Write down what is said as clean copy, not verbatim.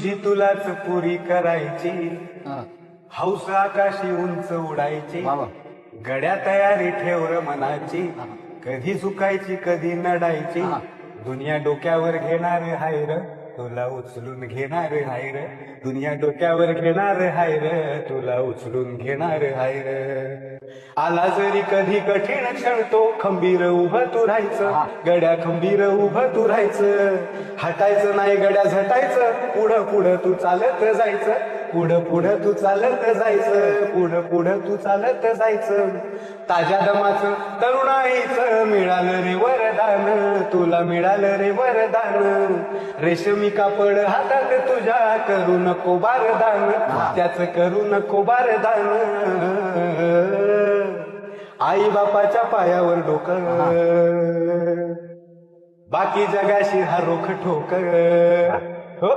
तुझी तुलाच पुरी करायची, हौस आकाशी उंच उडायची, गड्या तयारी ठेवर मनाची, कधी झुकायची कधी नडायची, दुनिया डोक्यावर घेणार हाय र, तुला उचलून घेणार हाय र, दुनिया डोक्यावर घेणार हाय र, तुला उचलून घेणार हाय र. आला जरी कधी कठीण क्षण तो खंबीर उभं तू राहायचं, गड्या खंबीर उभं तू राहायचं, हटायचं नाही गड्या झटायचं, पुढं पुढं तू चालत जायचं, पुढं पुढं तू चालत जायचं, पुढं पुढं तू चालत जायचं. ताज्या दमाचं तरुणाईचं मिळालं रे वरदान, तुला मिळालं रे वरदान, रेशमी कापड हातात तुझ्या करू नको बारदान, त्याचं करू नको बारदान. आई बापाच्या पायावर डोकं, बाकी जगाशी हा रोख ठोक. हो